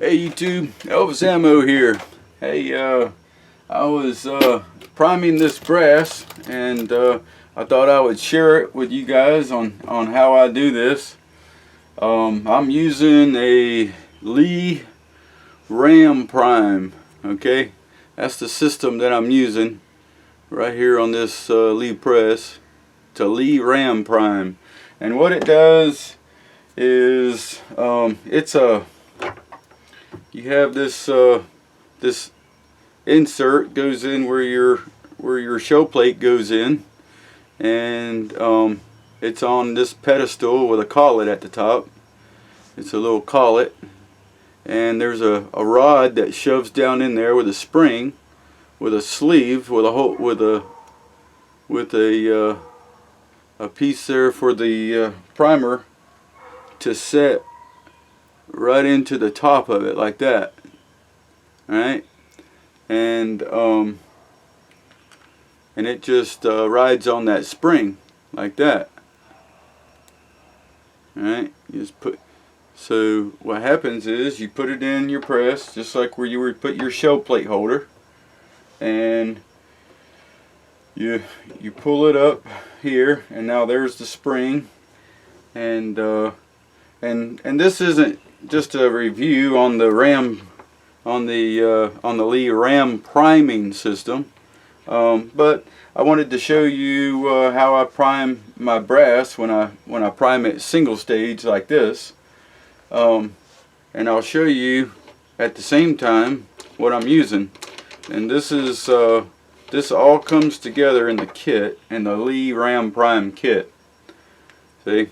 Hey YouTube, Elvis Ammo here. Hey, I was priming this brass, and I thought I would share it with you guys on how I do this. I'm using a Lee Ram Prime. Okay, that's the system that I'm using right here on this Lee press. It's a Lee Ram Prime, and what it does is you have this this insert goes in where your show plate goes in, and it's on this pedestal with a collet at the top. It's a little collet, and there's a rod that shoves down in there with a spring, with a sleeve, with a hole, with a piece there for the primer to set right into the top of it like that. Alright, and it just rides on that spring like that. Alright, you just put, so what happens is you put it in your press just like where you would put your show plate holder, and you pull it up here, and now there's the spring, and this isn't just a review on the Lee Ram priming system, but I wanted to show you how I prime my brass when I prime it single stage like this, and I'll show you at the same time what I'm using. And this is this all comes together in the kit, in the Lee Ram Prime kit. See?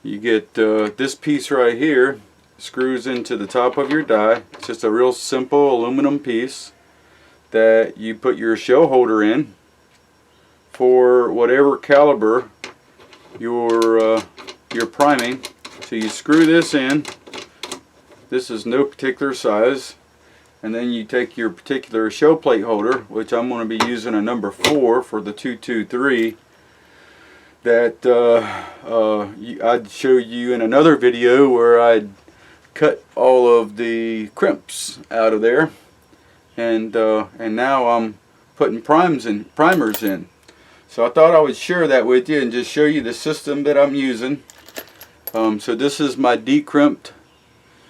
You get this piece right here, screws into the top of your die. It's just a real simple aluminum piece that you put your show holder in for whatever caliber you're priming. So you screw this in. This is no particular size, and then you take your particular show plate holder, which I'm going to be using a number 4 for the 223. That I'd show you in another video where I'd cut all of the crimps out of there, and now I'm putting primers in. So I thought I would share that with you and just show you the system that I'm using. So this is my decrimped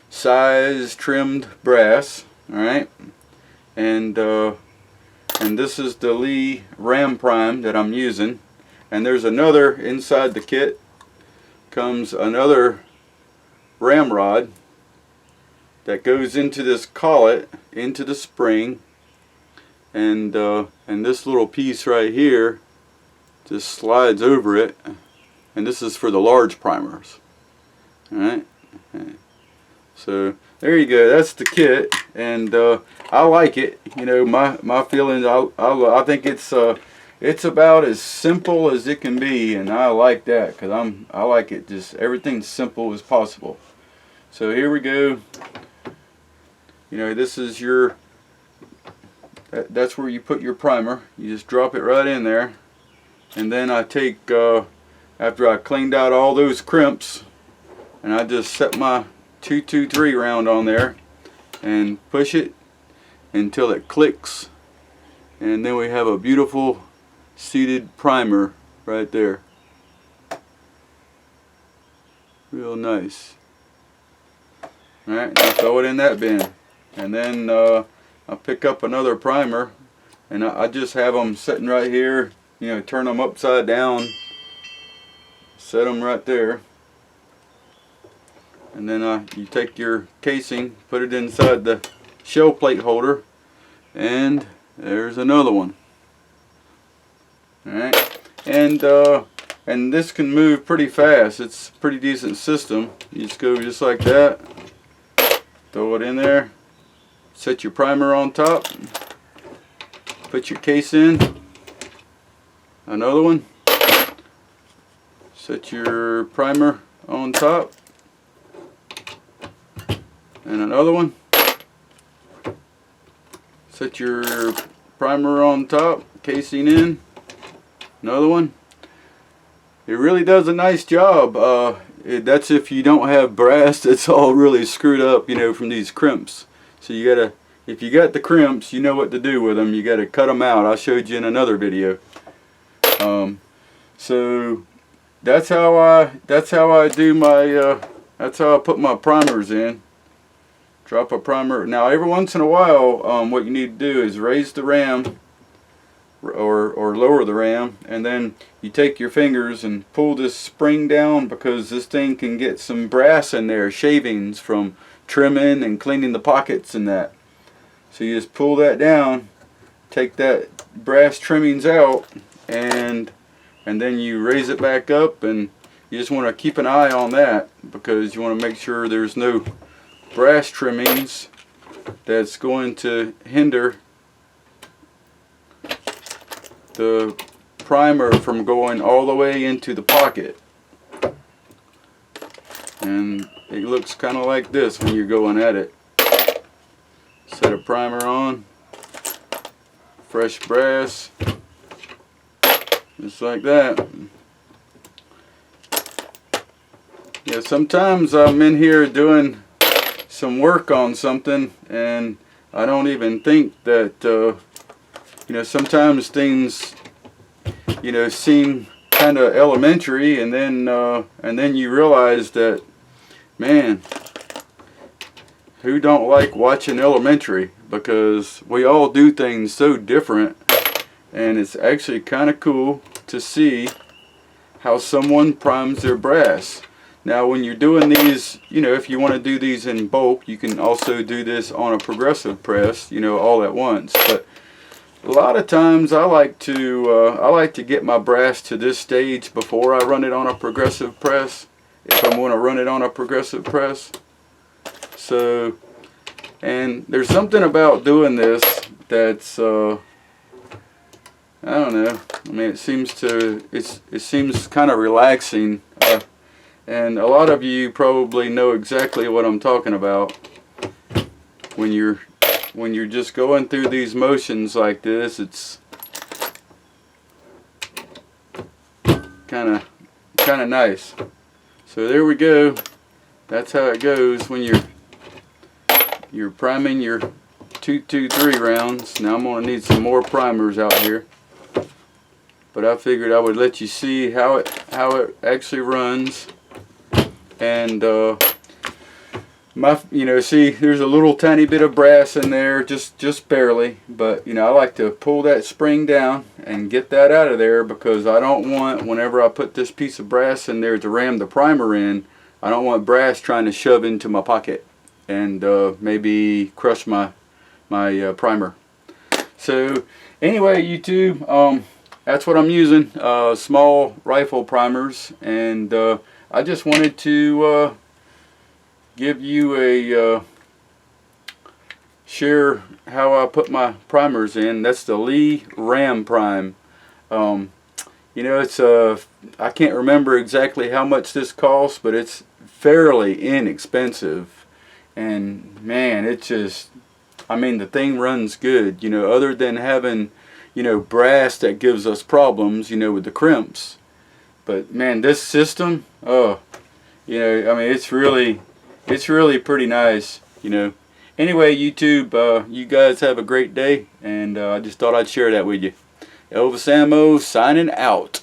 size trimmed brass, all right, and this is the Lee Ram Prime that I'm using. And there's another, inside the kit comes another ramrod that goes into this collet, into the spring, and this little piece right here just slides over it, and this is for the large primers. Alright, so there you go, that's the kit, and I like it. You know, my feelings, I think it's about as simple as it can be, and I like that, because I like it just everything simple as possible. So here we go. You know, this is your, that's where you put your primer. You just drop it right in there, and then I take, after I cleaned out all those crimps, and I just set my 223 round on there and push it until it clicks, and then we have a beautiful seated primer right there. Real nice. Alright, now throw it in that bin, and then I'll pick up another primer, and I just have them sitting right here. You know, turn them upside down, set them right there, and then you take your casing, put it inside the show plate holder, and there's another one. Alright, and this can move pretty fast. It's a pretty decent system. You just go just like that, throw it in there, set your primer on top, put your case in, another one, set your primer on top, and another one, set your primer on top, casing in, another one. It really does a nice job. that's if you don't have brass that's all really screwed up, you know, from these crimps. So you gotta, if you got the crimps, you know what to do with them. You gotta cut them out. I showed you in another video. So that's how I do my that's how I put my primers in. Drop a primer. Now every once in a while, what you need to do is raise the ram or lower the ram, and then you take your fingers and pull this spring down, because this thing can get some brass in there, shavings from trimming and cleaning the pockets and that. So you just pull that down, take that brass trimmings out, and then you raise it back up, and you just want to keep an eye on that, because you want to make sure there's no brass trimmings that's going to hinder the primer from going all the way into the pocket. And it looks kind of like this when you're going at it. Set a primer on, fresh brass, just like that. Yeah, sometimes I'm in here doing some work on something, and I don't even think that you know, sometimes things, you know, seem kind of elementary, and then you realize that, man, who don't like watching elementary? Because we all do things so different, and it's actually kind of cool to see how someone primes their brass. Now when you're doing these, you know, if you want to do these in bulk, you can also do this on a progressive press, you know, all at once. But a lot of times I like to get my brass to this stage before I run it on a progressive press, if I'm going to run it on a progressive press. So, and there's something about doing this that's I don't know. I mean, it seems kind of relaxing. And a lot of you probably know exactly what I'm talking about when you're just going through these motions like this. It's kind of nice. So there we go. That's how it goes when you're priming your 223 rounds. Now I'm gonna need some more primers out here, but I figured I would let you see how it actually runs. And you know, see, there's a little tiny bit of brass in there, just barely, but you know, I like to pull that spring down and get that out of there, because I don't want, whenever I put this piece of brass in there to ram the primer in, I don't want brass trying to shove into my pocket and maybe crush my primer. So anyway, YouTube, that's what I'm using, small rifle primers, and I just wanted to give you a share how I put my primers in. That's the Lee Ram Prime. You know, it's I can't remember exactly how much this costs, but it's fairly inexpensive. And man, it just, I mean, the thing runs good. You know, other than having, you know, brass that gives us problems, you know, with the crimps. But man, this system, oh, you know, I mean, it's really pretty nice, you know. Anyway, YouTube, you guys have a great day, and I just thought I'd share that with you. Elvis Ammo signing out.